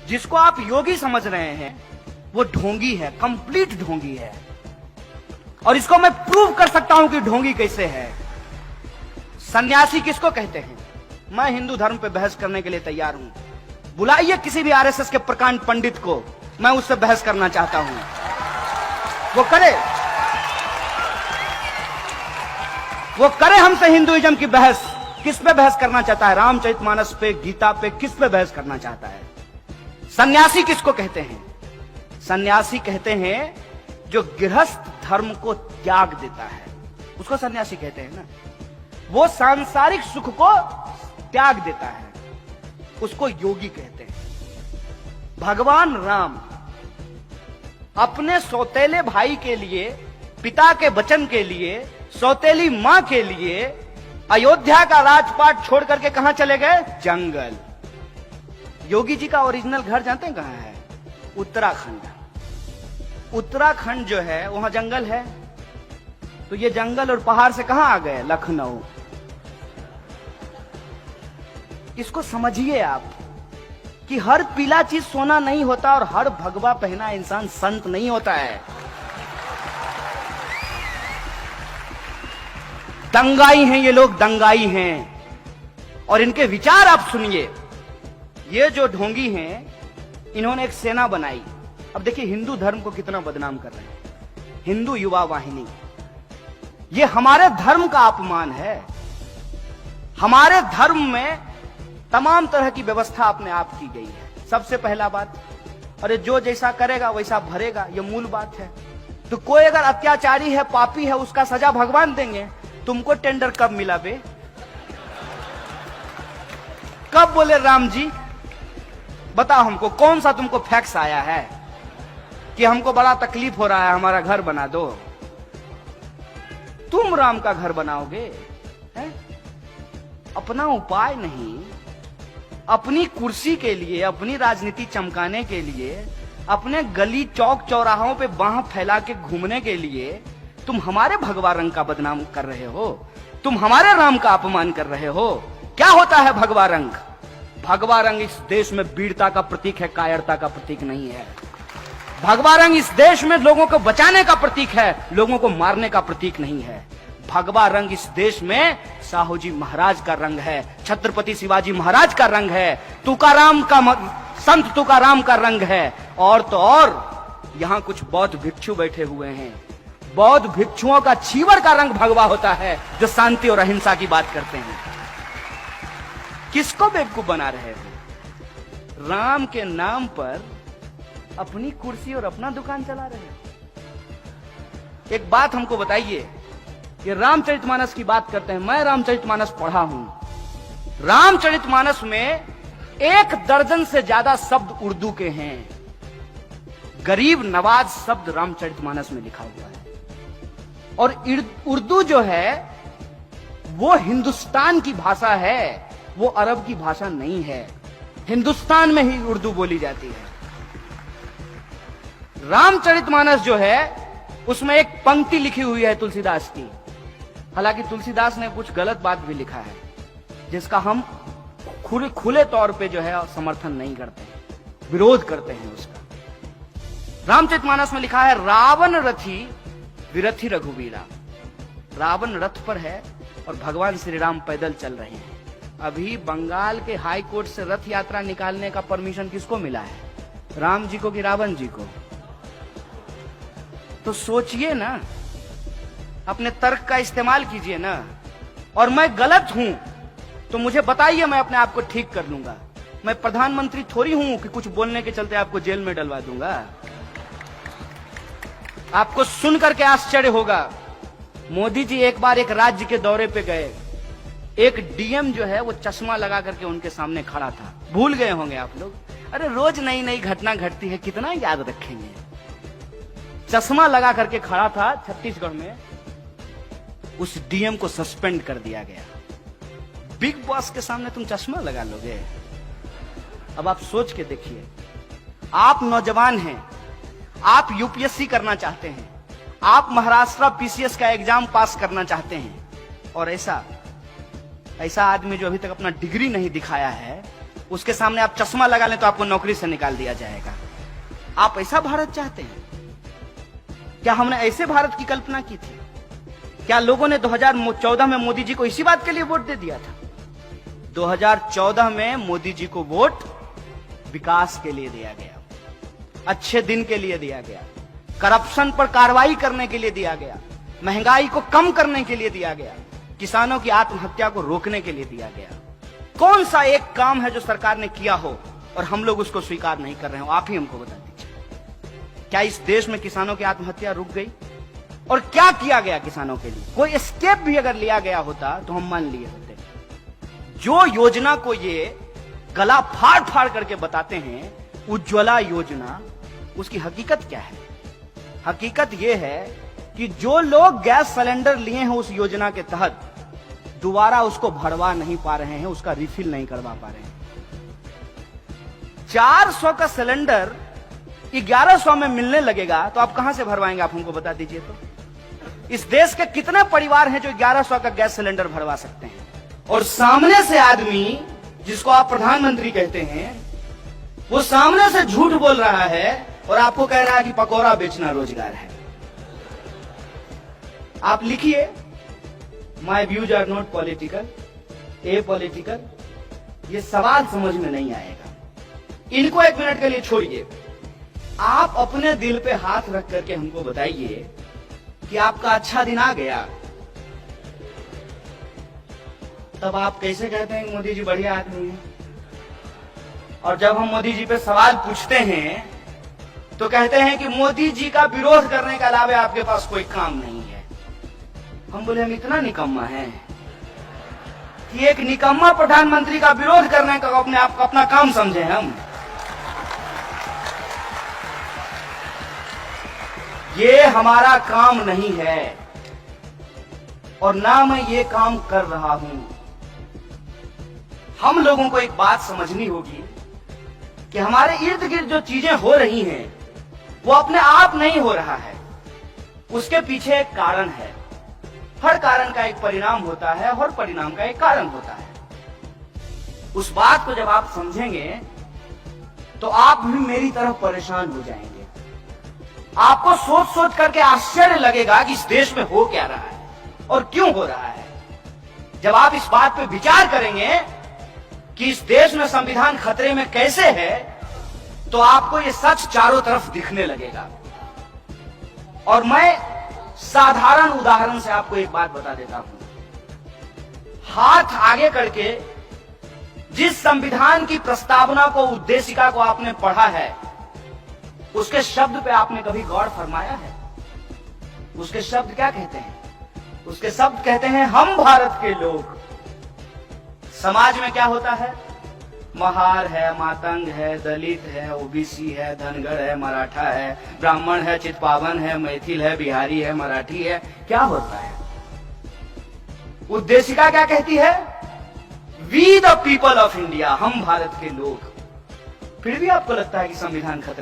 जिसको आप योगी समझ रहे हैं वो ढोंगी है, कंप्लीट ढोंगी है। और इसको मैं प्रूव कर सकता हूं कि ढोंगी कैसे है। सन्यासी किसको कहते हैं? मैं हिंदू धर्म पे बहस करने के लिए तैयार हूं। बुलाइए किसी भी आरएसएस के प्रकांड पंडित को, मैं उससे बहस करना चाहता हूं, वो करे हमसे हिंदुइज्म की बहस। किस पे बहस करना चाहता है? रामचरितमानस पे, गीता पे, किस पे बहस करना चाहता है? सन्यासी किसको कहते हैं? सन्यासी कहते हैं जो गृहस्थ धर्म को त्याग देता है, उसको सन्यासी कहते हैं ना। वो सांसारिक सुख को त्याग देता है, उसको योगी कहते हैं। भगवान राम अपने सौतेले भाई के लिए, पिता के वचन के लिए, सौतेली मां के लिए अयोध्या का राजपाट छोड़ करके कहां चले गए? जंगल। योगी जी का ओरिजिनल घर जानते हैं कहां है? उत्तराखंड। उत्तराखंड जो है वहां जंगल है, तो ये जंगल और पहाड़ से कहां आ गए? लखनऊ। इसको समझिए आप कि हर पीला चीज सोना नहीं होता और हर भगवा पहना इंसान संत नहीं होता है। दंगाई हैं ये लोग, दंगाई हैं। और इनके विचार आप सुनिए। ये जो ढोंगी हैं, इन्होंने एक सेना बनाई। अब देखिए हिंदू धर्म को कितना बदनाम कर रहे हैं। हिंदू युवा वाहिनी, ये हमारे धर्म का अपमान है। हमारे धर्म में तमाम तरह की व्यवस्था अपने आप की गई है। सबसे पहला बात, अरे जो जैसा करेगा वैसा भरेगा, ये मूल बात है। तो कोई अगर अत्याचारी है, पापी है, उसका सजा भगवान देंगे। तुमको टेंडर कब मिला बे? कब बोले राम जी? बताओ हमको, कौन सा तुमको फैक्स आया है कि हमको बड़ा तकलीफ हो रहा है, हमारा घर बना दो? तुम राम का घर बनाओगे? है? अपना उपाय नहीं, अपनी कुर्सी के लिए, अपनी राजनीति चमकाने के लिए, अपने गली चौक चौराहों पे बाह फैला के घूमने के लिए तुम हमारे भगवा रंग का बदनाम कर रहे हो। तुम हमारे राम का अपमान कर रहे हो। क्या होता है भगवा रंग? भगवा रंग इस देश में वीरता का प्रतीक है, कायरता का प्रतीक नहीं है। भगवा रंग इस देश में लोगों को बचाने का प्रतीक है, लोगों को मारने का प्रतीक नहीं है। भगवा रंग इस देश में साहू जी महाराज का रंग है, छत्रपति शिवाजी महाराज का रंग है, तुकाराम का, संत तुकाराम का रंग है। और तो और यहां कुछ बौद्ध भिक्षु बैठे हुए हैं। बौद्ध भिक्षुओं का चीवर का रंग भगवा होता है, जो शांति और अहिंसा की बात करते हैं। किसको बेवकूफ बना रहे हो? राम के नाम पर अपनी कुर्सी और अपना दुकान चला रहे हो। एक बात हमको बताइए, ये रामचरितमानस की बात करते हैं। मैं रामचरितमानस पढ़ा हूं। रामचरितमानस में 1 दर्जन से ज्यादा शब्द उर्दू के हैं। गरीब नवाज शब्द रामचरितमानस में लिखा हुआ है। और उर्दू जो है वो हिंदुस्तान की भाषा है, वो अरब की भाषा नहीं है। हिंदुस्तान में ही उर्दू बोली जाती है। रामचरितमानस जो है उसमें एक पंक्ति लिखी हुई है तुलसीदास की। हालांकि तुलसीदास ने कुछ गलत बात भी लिखा है, जिसका हम खुले तौर पे जो है समर्थन नहीं करते हैं, विरोध करते हैं उसका। रामचरितमानस में लिखा है, रावण रथी विरथी रघुवीरा। रावण रथ पर है और भगवान श्री राम पैदल चल रहे हैं। अभी बंगाल के हाई कोर्ट से रथ यात्रा निकालने का परमिशन किसको मिला है? राम जी को कि रावण जी को? तो सोचिए ना, अपने तर्क का इस्तेमाल कीजिए ना। और मैं गलत हूं तो मुझे बताइए, मैं अपने आप को ठीक कर लूंगा। मैं प्रधानमंत्री थोड़ी हूं कि कुछ बोलने के चलते आपको जेल में डलवा दूंगा। आपको सुन करके आश्चर्य होगा, मोदी जी एक बार एक राज्य के दौरे पे गए। एक डीएम जो है वो चश्मा लगा करके उनके सामने खड़ा था। भूल गए होंगे आप लोग। अरे रोज नई नई घटना घटती है, कितना याद रखेंगे। चश्मा लगा करके खड़ा था छत्तीसगढ़ में। उस डीएम को सस्पेंड कर दिया गया। बिग बॉस के सामने तुम चश्मा लगा लोगे? अब आप सोच के देखिए। आप नौजवान हैं, आप यूपीएससी करना चाहते हैं, आप महाराष्ट्र पीसीएस का एग्जाम पास करना चाहते हैं, और ऐसा आदमी जो अभी तक अपना डिग्री नहीं दिखाया है, उसके सामने आप चश्मा लगा लें तो आपको नौकरी से निकाल दिया जाएगा। आप ऐसा भारत चाहते हैं क्या? हमने ऐसे भारत की कल्पना की थी क्या? लोगों ने 2014 में मोदी जी को इसी बात के लिए वोट दे दिया था। 2014 में मोदी जी को वोट विकास के लिए दिया गया, अच्छे दिन के लिए दिया गया, करप्शन पर कार्रवाई करने के लिए दिया गया, महंगाई को कम करने के लिए दिया गया, किसानों की आत्महत्या को रोकने के लिए दिया गया। कौन सा एक काम है जो सरकार ने किया हो और हम लोग उसको स्वीकार नहीं कर रहे हो? आप ही हमको बता दीजिए। क्या इस देश में किसानों की आत्महत्या रुक गई? और क्या किया गया किसानों के लिए? कोई स्टेप भी अगर लिया गया होता तो हम मान लिए होते। जो योजना को ये गला फाड़ फाड़ करके बताते हैं उज्ज्वला योजना, उसकी हकीकत क्या है? हकीकत यह है कि जो लोग गैस सिलेंडर लिए हैं उस योजना के तहत दोबारा उसको भरवा नहीं पा रहे हैं, उसका रिफिल नहीं करवा पा रहे हैं। 400 का सिलेंडर 1100 में मिलने लगेगा तो आप कहां से भरवाएंगे? आप हमको बता दीजिए। तो इस देश के कितने परिवार हैं जो 1100 का गैस सिलेंडर भरवा सकते हैं? और सामने से आदमी जिसको आप प्रधानमंत्री कहते हैं वो सामने से झूठ बोल रहा है और आपको कह रहा है कि पकौड़ा बेचना रोजगार है। आप लिखिए, my views are not political, apolitical. ये सवाल समझ में नहीं आएगा। इनको एक मिनट के लिए छोड़िए। आप अपने दिल पे हाथ रख करके हमको बताइए कि आपका अच्छा दिन आ गया, तब आप कैसे कहते हैं मोदी जी बढ़िया आदमी है? और जब हम मोदी जी पे सवाल पूछते हैं तो कहते हैं कि मोदी जी का विरोध करने के अलावा आपके पास कोई काम नहीं है। हम बोले हम इतना निकम्मा है कि एक निकम्मा प्रधानमंत्री का विरोध करने का अपने आप को अपना काम समझे हम? ये हमारा काम नहीं है और ना मैं ये काम कर रहा हूं। हम लोगों को एक बात समझनी होगी कि हमारे इर्द गिर्द जो चीजें हो रही हैं वो अपने आप नहीं हो रहा है, उसके पीछे एक कारण है। हर कारण का एक परिणाम होता है, हर परिणाम का एक कारण होता है। उस बात को जब आप समझेंगे तो आप भी मेरी तरह परेशान हो जाएंगे। आपको सोच सोच करके आश्चर्य लगेगा कि इस देश में हो क्या रहा है और क्यों हो रहा है। जब आप इस बात पे विचार करेंगे कि इस देश में संविधान खतरे में कैसे है तो आपको ये सच चारों तरफ दिखने लगेगा। और मैं साधारण उदाहरण से आपको एक बात बता देता हूं। हाथ आगे करके जिस संविधान की प्रस्तावना को, उद्देशिका को आपने पढ़ा है, उसके शब्द पे आपने कभी गौर फरमाया है? उसके शब्द क्या कहते हैं? उसके शब्द कहते हैं हम भारत के लोग। समाज में क्या होता है? महार है, मातंग है, दलित है, ओबीसी है, धनगर है, मराठा है, ब्राह्मण है, चितपावन है, मैथिल है, बिहारी है, मराठी है। क्या होता है? उद्देशिका क्या कहती है? We the people of India, हम भारत के लोग। फिर भी आपको लगता है कि संविधान खतरे